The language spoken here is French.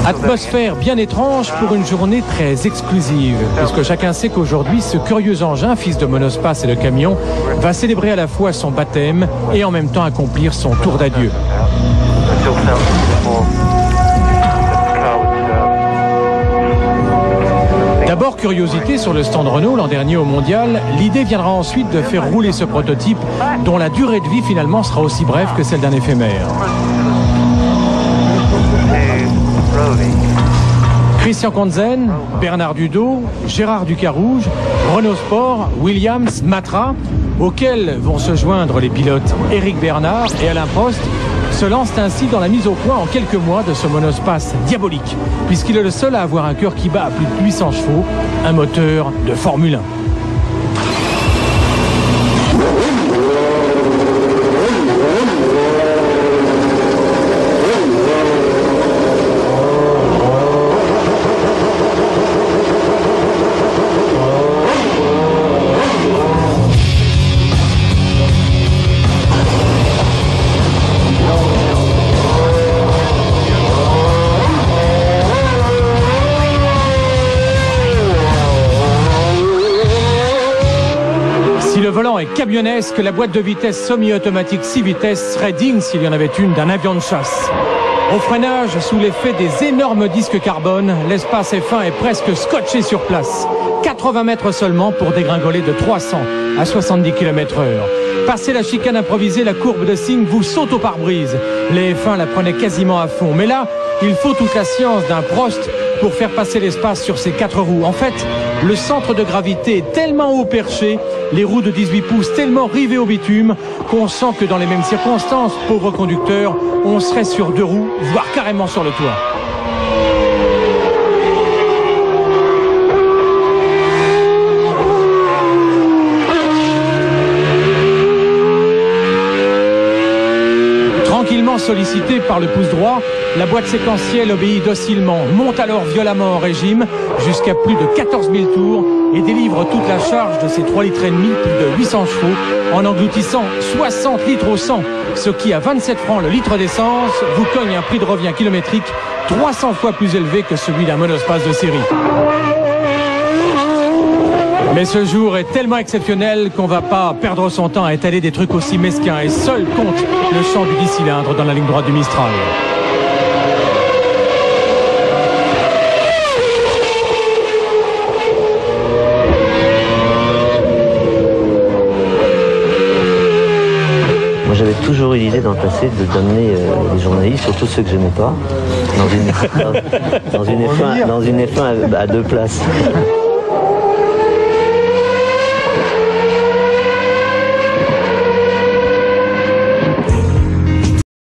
Atmosphère bien étrange pour une journée très exclusive, puisque chacun sait qu'aujourd'hui, ce curieux engin, fils de monospace et de camion, va célébrer à la fois son baptême et en même temps accomplir son tour d'adieu. D'abord, curiosité sur le stand Renault l'an dernier au Mondial, l'idée viendra ensuite de faire rouler ce prototype dont la durée de vie finalement sera aussi brève que celle d'un éphémère. Christian Conzen, Bernard Dudot, Gérard Ducarouge, Renault Sport, Williams, Matra, auxquels vont se joindre les pilotes Éric Bernard et Alain Prost, se lancent ainsi dans la mise au point en quelques mois de ce monospace diabolique, puisqu'il est le seul à avoir un cœur qui bat à plus de 800 chevaux, un moteur de Formule 1. Le volant est camionnesque, la boîte de vitesse semi-automatique 6 vitesses serait digne, s'il y en avait une, d'un avion de chasse. Au freinage, sous l'effet des énormes disques carbone, l'espace est fin et presque scotché sur place. 80 mètres seulement pour dégringoler de 300 à 70 km/h. Passé la chicane improvisée, la courbe de Signes vous saute au pare-brise. Les F1 la prenaient quasiment à fond. Mais là, il faut toute la science d'un Prost pour faire passer l'espace sur ces 4 roues. En fait, le centre de gravité est tellement haut perché, les roues de 18 pouces tellement rivées au bitume, qu'on sent que dans les mêmes circonstances, pauvre conducteur, on serait sur 2 roues, voire carrément sur le toit. Tranquillement sollicitée par le pouce droit, la boîte séquentielle obéit docilement, monte alors violemment en régime jusqu'à plus de 14 000 tours et délivre toute la charge de ses 3,5 litres, plus de 800 chevaux, en engloutissant 60 litres au 100, ce qui à 27 francs le litre d'essence vous cogne un prix de revient kilométrique 300 fois plus élevé que celui d'un monospace de série. Mais ce jour est tellement exceptionnel qu'on va pas perdre son temps à étaler des trucs aussi mesquins et seul compte le chant du 10 cylindres dans la ligne droite du Mistral. Moi j'avais toujours eu l'idée dans le passé d'amener les journalistes, surtout ceux que j'aimais pas, dans une F1 à 2 places.